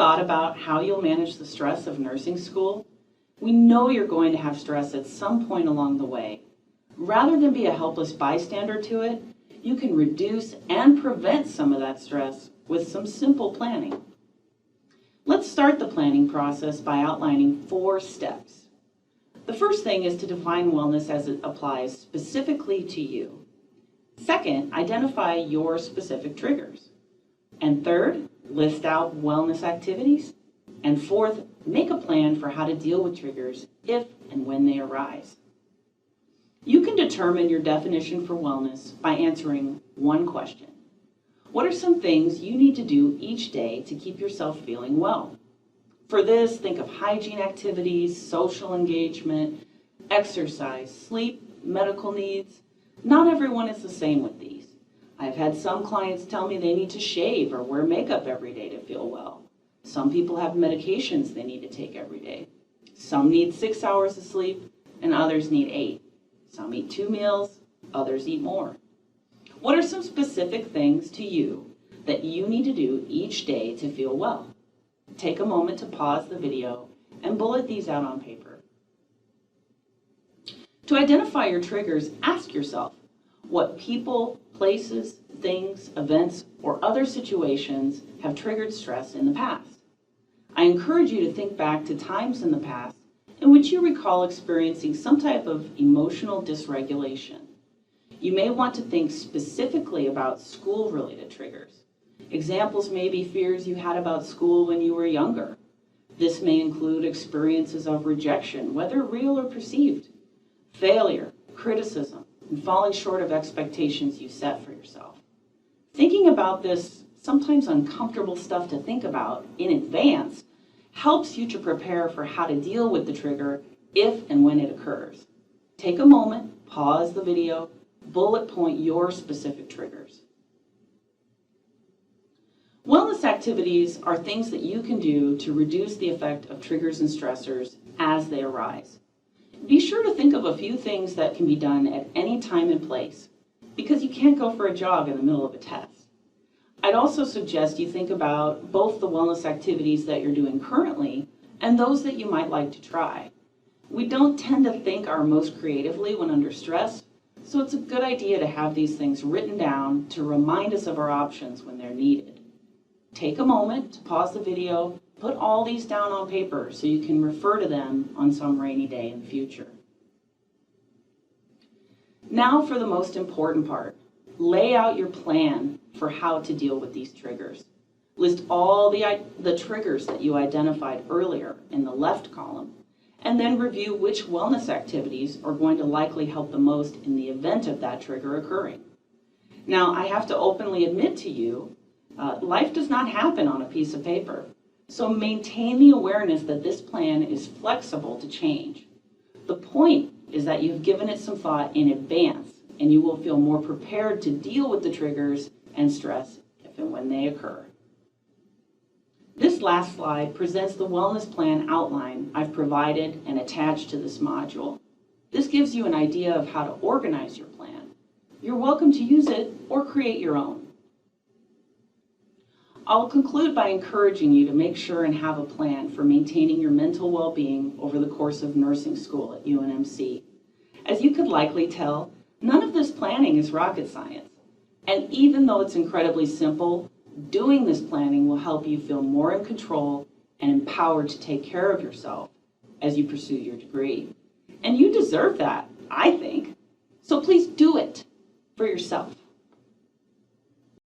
thought about how you'll manage the stress of nursing school? We know you're going to have stress at some point along the way. Rather than be a helpless bystander to it, you can reduce and prevent some of that stress with some simple planning. Let's start the planning process by outlining 4 steps. The first thing is to define wellness as it applies specifically to you. Second, identify your specific triggers. And third, list out wellness activities. And fourth, make a plan for how to deal with triggers if and when they arise. You can determine your definition for wellness by answering one question. What are some things you need to do each day to keep yourself feeling well? For this, think of hygiene activities, social engagement, exercise, sleep, medical needs. Not everyone is the same with these. I've had some clients tell me they need to shave or wear makeup every day to feel well. Some people have medications they need to take every day. Some need 6 hours of sleep and others need 8. Some eat 2 meals, others eat more. What are some specific things to you that you need to do each day to feel well? Take a moment to pause the video and bullet these out on paper. To identify your triggers, ask yourself what people, places, things, events, or other situations have triggered stress in the past. I encourage you to think back to times in the past in which you recall experiencing some type of emotional dysregulation. You may want to think specifically about school-related triggers. Examples may be fears you had about school when you were younger. This may include experiences of rejection, whether real or perceived, failure, criticism, and falling short of expectations you set for yourself. Thinking about this sometimes uncomfortable stuff to think about in advance helps you to prepare for how to deal with the trigger if and when it occurs. Take a moment, pause the video, bullet point your specific triggers. Wellness activities are things that you can do to reduce the effect of triggers and stressors as they arise. Be sure to think of a few things that can be done at any time and place, because you can't go for a jog in the middle of a test. I'd also suggest you think about both the wellness activities that you're doing currently and those that you might like to try. We don't tend to think our most creatively when under stress, so it's a good idea to have these things written down to remind us of our options when they're needed. Take a moment to pause the video, put all these down on paper so you can refer to them on some rainy day in the future. Now for the most important part. Lay out your plan for how to deal with these triggers. List all the triggers that you identified earlier in the left column, and then review which wellness activities are going to likely help the most in the event of that trigger occurring. Now, I have to openly admit to you, life does not happen on a piece of paper, so maintain the awareness that this plan is flexible to change. The point is that you've given it some thought in advance, and you will feel more prepared to deal with the triggers and stress if and when they occur. This last slide presents the wellness plan outline I've provided and attached to this module. This gives you an idea of how to organize your plan. You're welcome to use it or create your own. I'll conclude by encouraging you to make sure and have a plan for maintaining your mental well-being over the course of nursing school at UNMC. As you could likely tell, none of this planning is rocket science. And even though it's incredibly simple, doing this planning will help you feel more in control and empowered to take care of yourself as you pursue your degree. And you deserve that, I think. So please do it for yourself.